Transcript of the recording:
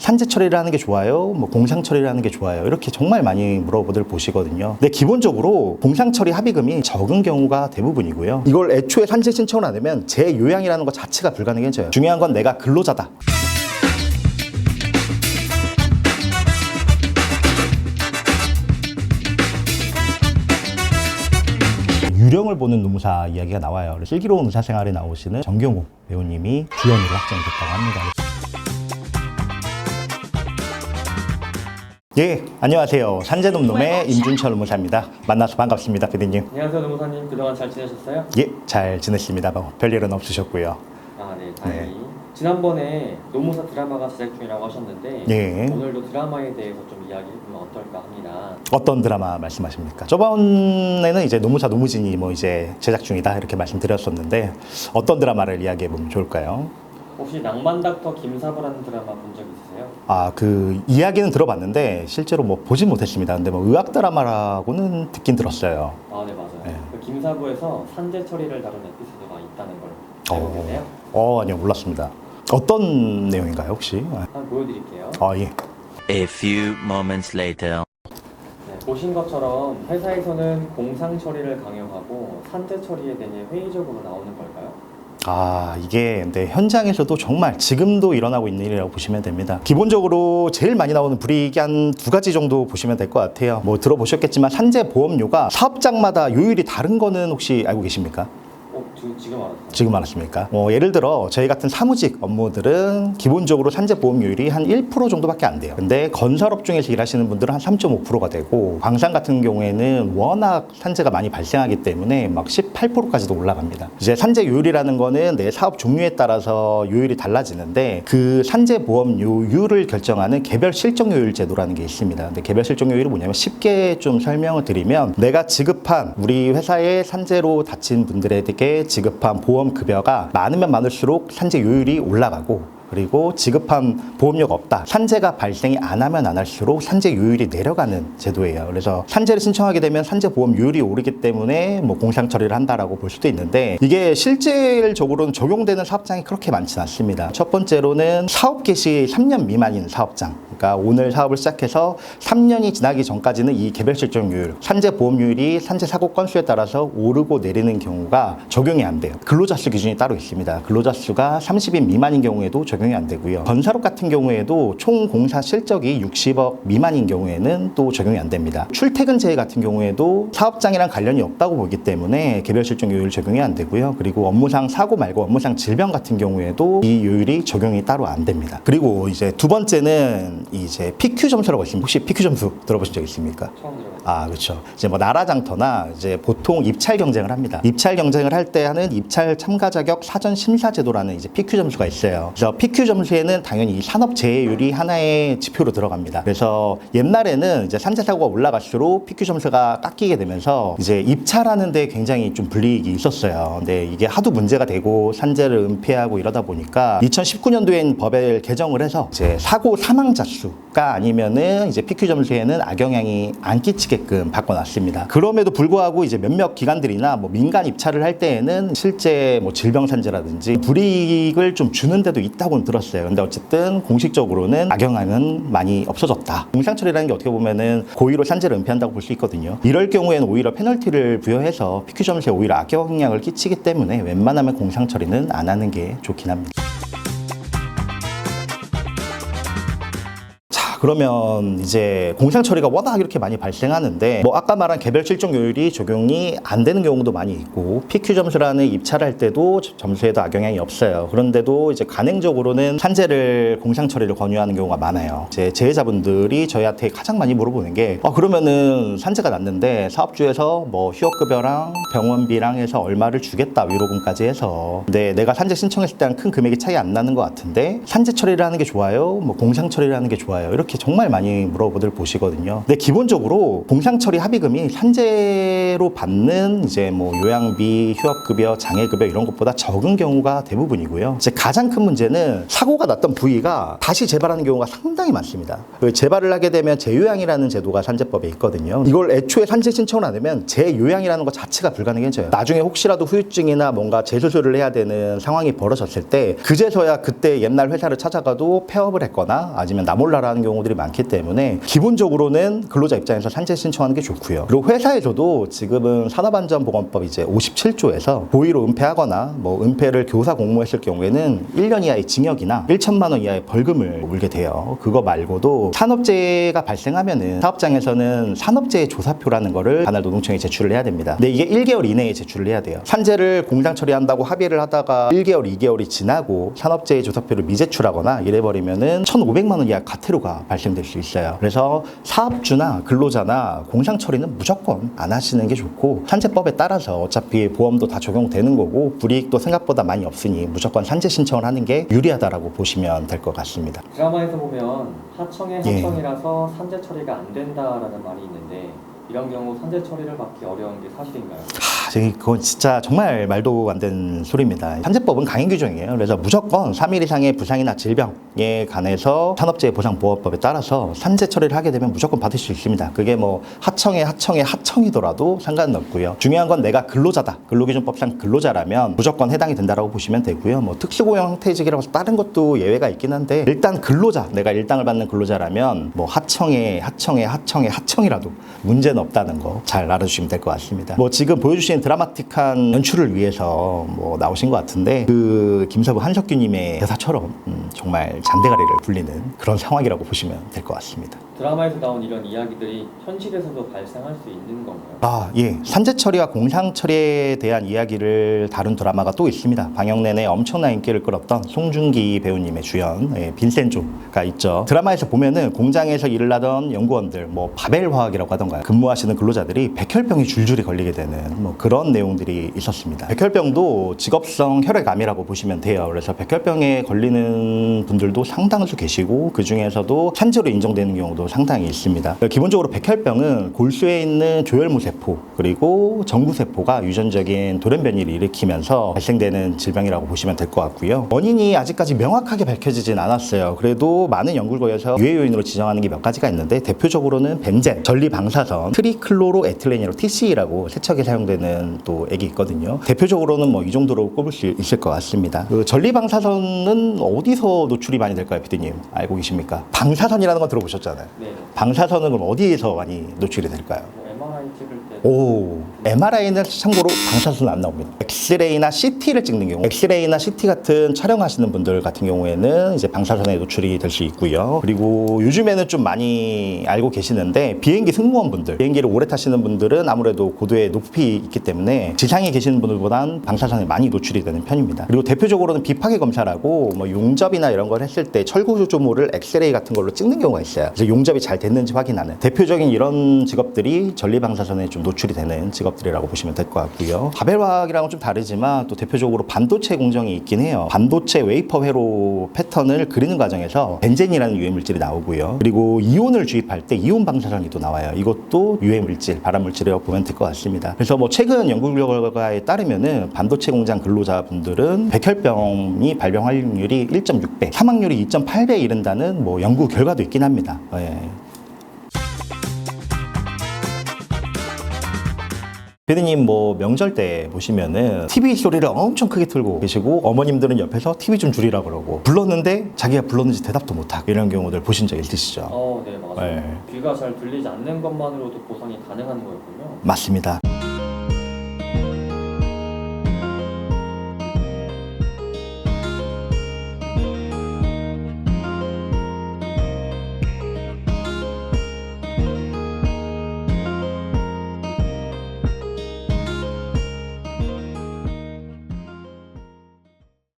산재 처리를 하는 게 좋아요? 뭐 공상 처리를 하는 게 좋아요? 이렇게 정말 많이 물어보들 보시거든요. 근데 기본적으로 공상 처리 합의금이 적은 경우가 대부분이고요. 이걸 애초에 산재 신청을 안 하면 재요양이라는 것 자체가 불가능해져요. 중요한 건 내가 근로자다. 유령을 보는 노무사 이야기가 나와요. 그래서 슬기로운 의사생활에 나오시는 정경호 배우님이 주연으로 확정됐다고 합니다. 예, 안녕하세요. 산재놈놈의 임준철 노무사입니다. 만나서 반갑습니다, PD님. 안녕하세요, 노무사님. 그동안 잘 지내셨어요? 예, 잘 지냈습니다. 별일은 없으셨고요. 아, 네, 다행히. 지난번에 노무사 드라마가 제작 중이라고 하셨는데 예. 오늘도 드라마에 대해서 좀 이야기해보면 어떨까 합니다. 어떤 드라마 말씀하십니까? 저번에는 이제 노무사 노무진이 뭐 이제 제작 중이다 이렇게 말씀드렸었는데 어떤 드라마를 이야기해 보면 좋을까요? 혹시 낭만 닥터 김사부라는 드라마 본 적 있으세요? 아, 그 이야기는 들어봤는데 실제로 뭐 보진 못했습니다. 근데 뭐 의학 드라마라고는 듣긴 들었어요. 아, 네, 맞아요. 네. 그 김사부에서 산재 처리를 다룬 에피소드가 있다는 걸 알고 계세요? 아니요, 몰랐습니다. 어떤 내용인가요, 혹시? 한번 보여드릴게요. 아, 예. A few moments later. 네, 보신 것처럼 회사에서는 공상 처리를 강요하고 산재 처리에 대해 회의적으로 나오는 걸까요? 아, 이게 근데 현장에서도 정말 지금도 일어나고 있는 일이라고 보시면 됩니다. 기본적으로 제일 많이 나오는 불이익이 한 두 가지 정도 보시면 될 것 같아요. 뭐 들어보셨겠지만 산재 보험료가 사업장마다 요율이 다른 거는 혹시 알고 계십니까? 지금 알았어요. 지금 알았습니까? 예를 들어 저희 같은 사무직 업무들은 기본적으로 산재 보험료율이 한 1% 정도밖에 안 돼요. 근데 건설업 중에서 일하시는 분들은 한 3.5%가 되고 광산 같은 경우에는 워낙 산재가 많이 발생하기 때문에 막 18%까지도 올라갑니다. 이제 산재요율이라는 거는 내 사업 종류에 따라서 요율이 달라지는데 그 산재 보험료율을 결정하는 개별 실적요율 제도라는 게 있습니다. 근데 개별 실적요율이 뭐냐면 쉽게 좀 설명을 드리면 내가 지급한 우리 회사의 산재로 다친 분들에게 지급한 보험 급여가 많으면 많을수록 산재 요율이 올라가고 그리고 지급한 보험료가 없다. 산재가 발생이 안 하면 안 할수록 산재 요율이 내려가는 제도예요. 그래서 산재를 신청하게 되면 산재 보험료율이 오르기 때문에 뭐 공상 처리를 한다라고 볼 수도 있는데 이게 실질적으로는 적용되는 사업장이 그렇게 많지는 않습니다. 첫 번째로는 사업 개시 3년 미만인 사업장. 그러니까 오늘 사업을 시작해서 3년이 지나기 전까지는 이 개별 실적률, 산재 보험료율이 산재 사고 건수에 따라서 오르고 내리는 경우가 적용이 안 돼요. 근로자 수 기준이 따로 있습니다. 근로자 수가 30인 미만인 경우에도 적용이 안 되고요. 건설업 같은 경우에도 총 공사 실적이 60억 미만인 경우에는 또 적용이 안 됩니다. 출퇴근제 같은 경우에도 사업장이랑 관련이 없다고 보기 때문에 개별 실적 요율 적용이 안 되고요. 그리고 업무상 사고 말고 업무상 질병 같은 경우에도 이 요율이 적용이 따로 안 됩니다. 그리고 이제 두 번째는 이제 PQ 점수라고 있습니다. 혹시 PQ 점수 들어보신 적 있습니까? 처음 들어봤어요. 아, 그렇죠. 이제 뭐 나라장터나 이제 보통 입찰 경쟁을 합니다. 입찰 경쟁을 할 때 하는 입찰 참가 자격 사전 심사 제도라는 이제 PQ 점수가 있어요. 그래서 PQ 점수에는 당연히 이 산업 재해율이 하나의 지표로 들어갑니다. 그래서 옛날에는 이제 산재 사고가 올라갈수록 PQ 점수가 깎이게 되면서 이제 입찰하는 데 굉장히 좀 불이익이 있었어요. 근데 이게 하도 문제가 되고 산재를 은폐하고 이러다 보니까 2019년도엔 법을 개정을 해서 이제 사고 사망자 수가 아니면은 이제 PQ 점수에는 악영향이 안 끼치게끔 바꿔놨습니다. 그럼에도 불구하고 이제 몇몇 기관들이나 뭐 민간 입찰을 할 때에는 실제 뭐 질병 산재라든지 불이익을 좀 주는 데도 있다고는 들었어요. 근데 어쨌든 공식적으로는 악영향은 많이 없어졌다. 공상 처리라는 게 어떻게 보면은 고의로 산재를 은폐한다고 볼 수 있거든요. 이럴 경우에는 오히려 페널티를 부여해서 PQ 점수에 오히려 악영향을 끼치기 때문에 웬만하면 공상 처리는 안 하는 게 좋긴 합니다. 그러면 이제 공상 처리가 워낙 이렇게 많이 발생하는데 뭐 아까 말한 개별 실적 요율이 적용이 안 되는 경우도 많이 있고 PQ 점수라는 입찰할 때도 점수에도 악영향이 없어요. 그런데도 이제 간행적으로는 산재를 공상 처리를 권유하는 경우가 많아요. 이제 재해자분들이 저희한테 가장 많이 물어보는 게 그러면은 산재가 났는데 사업주에서 뭐 휴업급여랑 병원비랑 해서 얼마를 주겠다 위로금까지 해서 근데 내가 산재 신청했을 때랑 큰 금액이 차이 안 나는 것 같은데 산재 처리를 하는 게 좋아요? 뭐 공상 처리를 하는 게 좋아요? 이렇게 이렇게 정말 많이 물어보들 보시거든요. 근데 기본적으로 공상처리 합의금이 산재로 받는 이제 뭐 요양비, 휴업급여, 장애급여 이런 것보다 적은 경우가 대부분이고요. 이제 가장 큰 문제는 사고가 났던 부위가 다시 재발하는 경우가 상당히 많습니다. 재발을 하게 되면 재요양이라는 제도가 산재법에 있거든요. 이걸 애초에 산재 신청을 안 하면 재요양이라는 것 자체가 불가능해져요. 나중에 혹시라도 후유증이나 뭔가 재수술을 해야 되는 상황이 벌어졌을 때 그제서야 그때 옛날 회사를 찾아가도 폐업을 했거나 아니면 나몰라라는 경우들이 많기 때문에 기본적으로는 근로자 입장에서 산재 신청하는 게 좋고요. 그리고 회사에서도 지금은 산업안전보건법 이제 57조에서 고의로 은폐하거나 뭐 은폐를 교사 공모했을 경우에는 1년 이하의 징역이나 1천만 원 이하의 벌금을 물게 돼요. 그거 말고도 산업재해가 발생하면은 사업장에서는 산업재해 조사표라는 거를 관할노동청에 제출을 해야 됩니다. 근데 이게 1개월 이내에 제출을 해야 돼요. 산재를 공상 처리한다고 합의를 하다가 1개월, 2개월이 지나고 산업재해 조사표를 미제출하거나 이래버리면은 1,500만 원 이하 과태료가 발생될 수 있어요. 그래서 사업주나 근로자나 공상 처리는 무조건 안 하시는 게 좋고 산재법에 따라서 어차피 보험도 다 적용되는 거고 불이익도 생각보다 많이 없으니 무조건 산재 신청을 하는 게 유리하다라고 보시면 될 것 같습니다. 드라마에서 보면 하청의 예. 하청이라서 산재 처리가 안 된다라는 말이 있는데 이런 경우 산재 처리를 받기 어려운 게 사실인가요? 그건 진짜 정말 말도 안 되는 소리입니다. 산재법은 강행 규정이에요. 그래서 무조건 3일 이상의 부상이나 질병에 관해서 산업재해보상보호법에 따라서 산재 처리를 하게 되면 무조건 받을 수 있습니다. 그게 뭐 하청이더라도 상관은 없고요. 중요한 건 내가 근로자다. 근로기준법상 근로자라면 무조건 해당이 된다라고 보시면 되고요. 뭐 특수고용 형태직이라고 해서 다른 것도 예외가 있긴 한데 일단 근로자, 내가 일당을 받는 근로자라면 뭐 하청이라도 문제는 없다는 거 잘 알아주시면 될 것 같습니다. 뭐 지금 보여주신 드라마틱한 연출을 위해서 뭐 나오신 것 같은데 그 김서부 한석규님의 대사처럼 정말 잔대가리를 굴리는 그런 상황이라고 보시면 될 것 같습니다. 드라마에서 나온 이런 이야기들이 현실에서도 발생할 수 있는 건가요? 예. 산재 처리와 공상 처리에 대한 이야기를 다룬 드라마가 또 있습니다. 방영 내내 엄청난 인기를 끌었던 송중기 배우님의 주연 빈센조가 있죠. 드라마에서 보면은 공장에서 일을 하던 연구원들, 뭐 바벨화학이라고 하던가요. 근무하시는 근로자들이 백혈병이 줄줄이 걸리게 되는 뭐 그런 내용들이 있었습니다. 백혈병도 직업성 혈액암이라고 보시면 돼요. 그래서 백혈병에 걸리는 분들도 상당수 계시고 그 중에서도 산재로 인정되는 경우도 상당히 있습니다. 기본적으로 백혈병은 골수에 있는 조혈무 세포 그리고 정구세포가 유전적인 돌연 변이를 일으키면서 발생되는 질병이라고 보시면 될 것 같고요. 원인이 아직까지 명확하게 밝혀지진 않았어요. 그래도 많은 연구결과에서 유해 요인으로 지정하는 게 몇 가지가 있는데 대표적으로는 벤젠, 전리방사선, 트리클로로에틸렌이라고 TC라고 세척에 사용되는 또 액이 있거든요. 대표적으로는 뭐 이 정도로 꼽을 수 있을 것 같습니다. 그 전리방사선은 어디서 노출이 많이 될까요, 피디님? 알고 계십니까? 방사선이라는 거 들어보셨잖아요. 네. 방사선은 그럼 어디에서 많이 노출이 될까요? MRI 찍을 때 MRI는 참고로 방사선은 안 나옵니다. 엑스레이나 CT를 찍는 경우, 엑스레이나 CT 같은 촬영하시는 분들 같은 경우에는 이제 방사선에 노출이 될 수 있고요. 그리고 요즘에는 좀 많이 알고 계시는데 비행기 승무원분들, 비행기를 오래 타시는 분들은 아무래도 고도의 높이 있기 때문에 지상에 계시는 분들보단 방사선에 많이 노출이 되는 편입니다. 그리고 대표적으로는 비파괴 검사라고 뭐 용접이나 이런 걸 했을 때 철구 조모를 엑스레이 같은 걸로 찍는 경우가 있어요. 그래서 용접이 잘 됐는지 확인하는 대표적인 이런 직업들이 전리방사선에 좀 노출이 되는 직업들이라고 보시면 될 것 같고요. 바벨화학이랑은 좀 다르지만 또 대표적으로 반도체 공정이 있긴 해요. 반도체 웨이퍼 회로 패턴을 그리는 과정에서 벤젠이라는 유해 물질이 나오고요. 그리고 이온을 주입할 때 이온 방사선이 또 나와요. 이것도 유해 물질, 발암 물질이라고 보면 될 것 같습니다. 그래서 뭐 최근 연구 결과에 따르면은 반도체 공장 근로자분들은 백혈병이 발병 확률이 1.6배, 사망률이 2.8배에 이른다는 뭐 연구 결과도 있긴 합니다. 피디님 뭐 명절 때 보시면은 TV 소리를 엄청 크게 틀고 계시고 어머님들은 옆에서 TV 좀 줄이라 그러고 불렀는데 자기가 불렀는지 대답도 못하고 이런 경우들 보신 적 있으시죠? 네, 맞아요. 귀가 잘 들리지 않는 것만으로도 보상이 가능한 거였군요. 맞습니다.